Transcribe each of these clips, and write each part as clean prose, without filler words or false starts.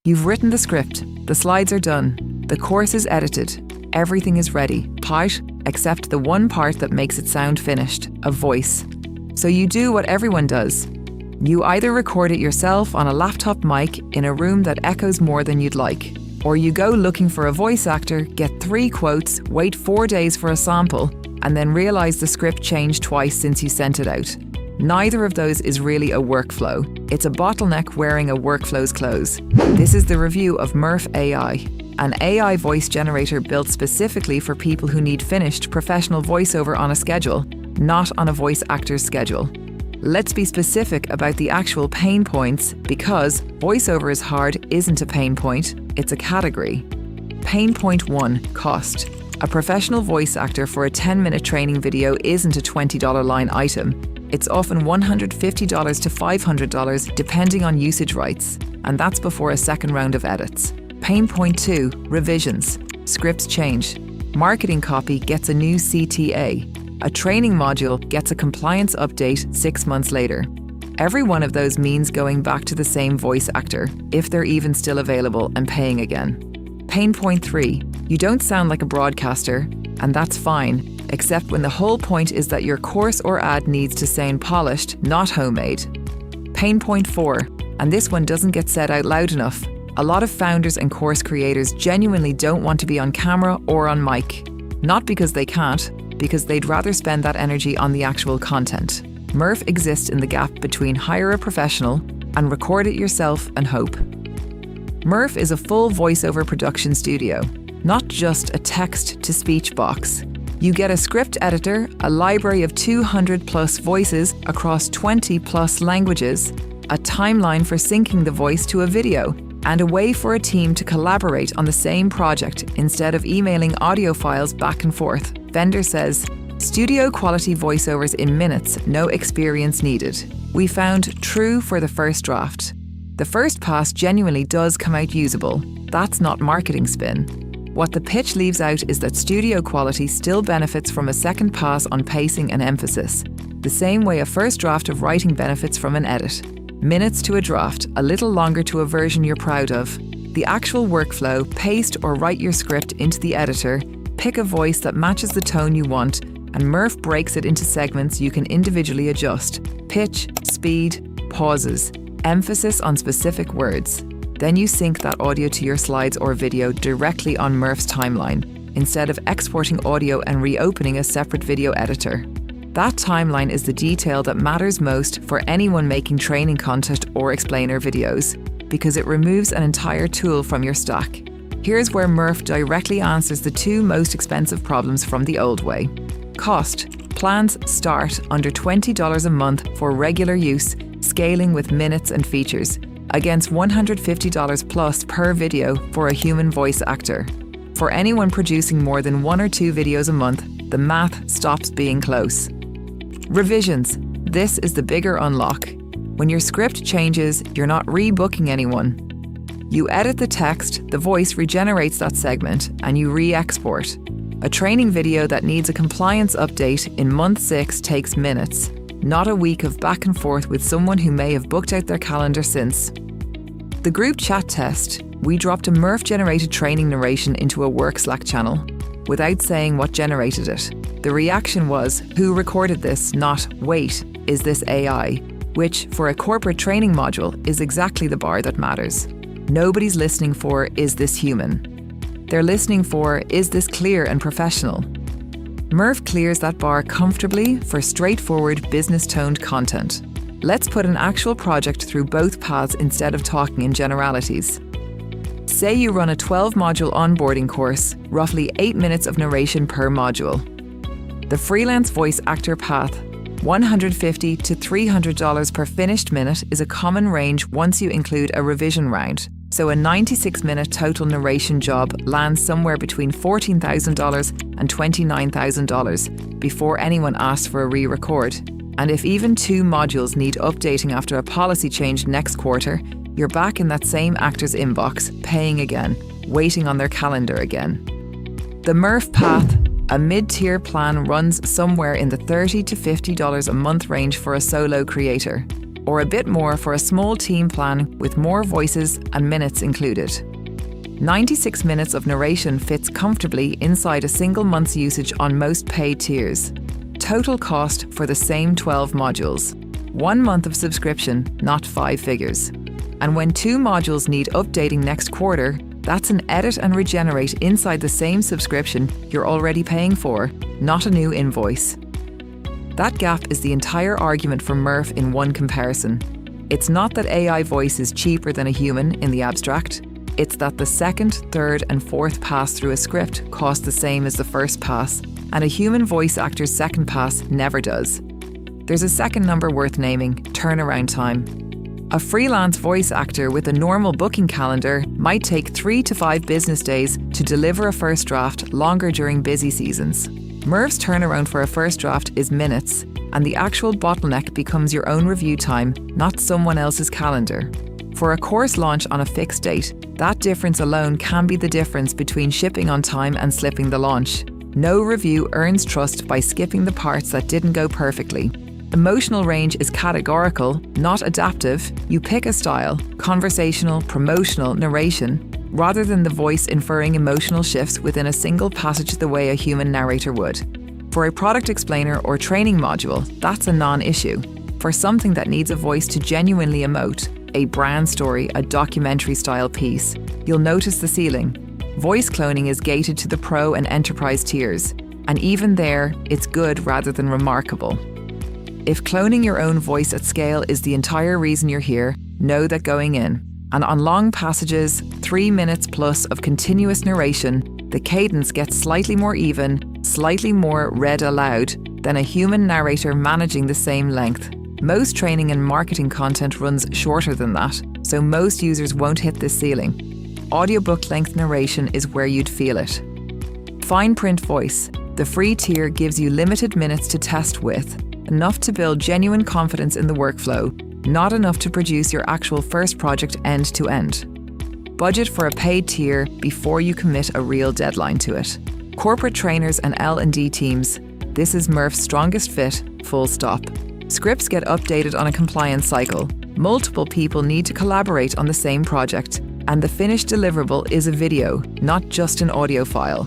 You've written the script, the slides are done, the course is edited, everything is ready, except the one part that makes it sound finished, a voice. So you do what everyone does. You either record it yourself on a laptop mic in a room that echoes more than you'd like, or you go looking for a voice actor, get 3 quotes, wait 4 days for a sample, and then realise the script changed twice since you sent it out. Neither of those is really a workflow. It's a bottleneck wearing a workflow's clothes. This is the review of Murf AI, an AI voice generator built specifically for people who need finished professional voiceover on a schedule, not on a voice actor's schedule. Let's be specific about the actual pain points, because voiceover is hard isn't a pain point, it's a category. Pain point 1, cost. A professional voice actor for a 10-minute training video isn't a $20 line item. It's often $150 to $500 depending on usage rights, and that's before a second round of edits. Pain point 2, revisions. Scripts change. Marketing copy gets a new CTA. A training module gets a compliance update 6 months later. Every one of those means going back to the same voice actor, if they're even still available and paying again. Pain point 3, you don't sound like a broadcaster, and that's fine, except when the whole point is that your course or ad needs to sound polished, not homemade. Pain point 4, and this one doesn't get said out loud enough. A lot of founders and course creators genuinely don't want to be on camera or on mic. Not because they can't, because they'd rather spend that energy on the actual content. Murf exists in the gap between hire a professional and record it yourself and hope. Murf is a full voiceover production studio, not just a text-to-speech box. You get a script editor, a library of 200+ voices across 20+ languages, a timeline for syncing the voice to a video, and a way for a team to collaborate on the same project instead of emailing audio files back and forth. Vendor says, studio quality voiceovers in minutes, no experience needed. We found true for the first draft. The first pass genuinely does come out usable. That's not marketing spin. What the pitch leaves out is that studio quality still benefits from a second pass on pacing and emphasis, the same way a first draft of writing benefits from an edit. Minutes to a draft, a little longer to a version you're proud of. The actual workflow, paste or write your script into the editor, pick a voice that matches the tone you want, and Murf breaks it into segments you can individually adjust. Pitch, speed, pauses, emphasis on specific words. Then you sync that audio to your slides or video directly on Murf's timeline, instead of exporting audio and reopening a separate video editor. That timeline is the detail that matters most for anyone making training content or explainer videos, because it removes an entire tool from your stack. Here's where Murf directly answers the 2 most expensive problems from the old way. Cost. Plans start under $20 a month for regular use, scaling with minutes and features, against $150 plus per video for a human voice actor. For anyone producing more than 1 or 2 videos a month, the math stops being close. Revisions. This is the bigger unlock. When your script changes, you're not rebooking anyone. You edit the text, the voice regenerates that segment, and you re-export. A training video that needs a compliance update in month 6 takes minutes, not a week of back and forth with someone who may have booked out their calendar since. The group chat test, we dropped a Murf-generated training narration into a work Slack channel, without saying what generated it. The reaction was, who recorded this, not, wait, is this AI? Which, for a corporate training module, is exactly the bar that matters. Nobody's listening for, is this human? They're listening for, is this clear and professional? Murf clears that bar comfortably for straightforward, business-toned content. Let's put an actual project through both paths instead of talking in generalities. Say you run a 12-module onboarding course, roughly 8 minutes of narration per module. The freelance voice actor path, $150 to $300 per finished minute, is a common range once you include a revision round. So a 96-minute total narration job lands somewhere between $14,000 and $29,000 before anyone asks for a re-record. And if even 2 modules need updating after a policy change next quarter, you're back in that same actor's inbox, paying again, waiting on their calendar again. The Murf path, a mid-tier plan, runs somewhere in the $30 to $50 a month range for a solo creator. or a bit more for a small team plan with more voices and minutes included. 96 minutes of narration fits comfortably inside a single month's usage on most paid tiers. Total cost for the same 12 modules. 1 month of subscription, not 5 figures. And when 2 modules need updating next quarter, that's an edit and regenerate inside the same subscription you're already paying for, not a new invoice. That gap is the entire argument for Murf in one comparison. It's not that AI voice is cheaper than a human in the abstract. It's that the second, third, and fourth pass through a script cost the same as the first pass, and a human voice actor's second pass never does. There's a second number worth naming: turnaround time. A freelance voice actor with a normal booking calendar might take 3 to 5 business days to deliver a first draft, longer during busy seasons. Murf's turnaround for a first draft is minutes, and the actual bottleneck becomes your own review time, not someone else's calendar. For a course launch on a fixed date, that difference alone can be the difference between shipping on time and slipping the launch. No review earns trust by skipping the parts that didn't go perfectly. Emotional range is categorical, not adaptive. You pick a style, conversational, promotional, narration, rather than the voice inferring emotional shifts within a single passage the way a human narrator would. For a product explainer or training module, that's a non-issue. For something that needs a voice to genuinely emote, a brand story, a documentary-style piece, you'll notice the ceiling. Voice cloning is gated to the Pro and Enterprise tiers, and even there, it's good rather than remarkable. If cloning your own voice at scale is the entire reason you're here, know that going in. And on long passages, 3 minutes plus of continuous narration, the cadence gets slightly more even, slightly more read aloud than a human narrator managing the same length. Most training and marketing content runs shorter than that, so most users won't hit this ceiling. Audiobook length narration is where you'd feel it. Fine print voice. The free tier gives you limited minutes to test with, enough to build genuine confidence in the workflow, not enough to produce your actual first project end to end. Budget for a paid tier before you commit a real deadline to it. Corporate trainers and L&D teams, this is Murf's strongest fit, full stop. Scripts get updated on a compliance cycle. Multiple people need to collaborate on the same project, and the finished deliverable is a video, not just an audio file.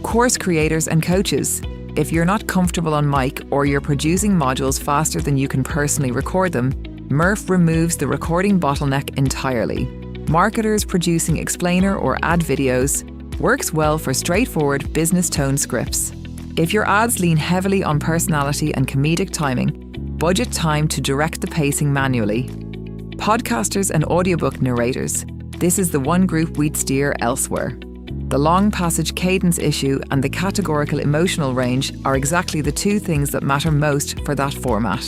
Course creators and coaches, if you're not comfortable on mic or you're producing modules faster than you can personally record them, Murf removes the recording bottleneck entirely. Marketers producing explainer or ad videos works well for straightforward business tone scripts. If your ads lean heavily on personality and comedic timing, budget time to direct the pacing manually. Podcasters and audiobook narrators, this is the one group we'd steer elsewhere. The long passage cadence issue and the categorical emotional range are exactly the two things that matter most for that format.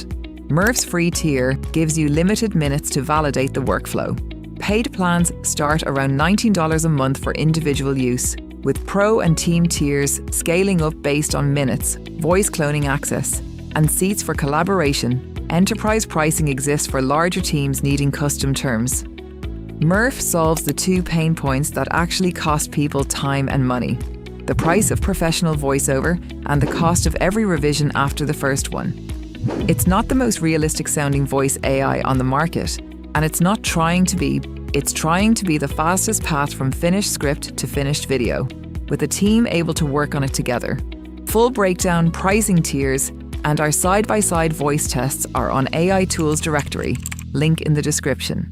Murf's free tier gives you limited minutes to validate the workflow. Paid plans start around $19 a month for individual use, with Pro and Team tiers scaling up based on minutes, voice cloning access, and seats for collaboration. Enterprise pricing exists for larger teams needing custom terms. Murf solves the two pain points that actually cost people time and money: the price of professional voiceover and the cost of every revision after the first one. It's not the most realistic sounding voice AI on the market, and it's trying to be the fastest path from finished script to finished video, with a team able to work on it together. Full breakdown, pricing tiers, and our side-by-side voice tests are on AI Tools directory, link in the description.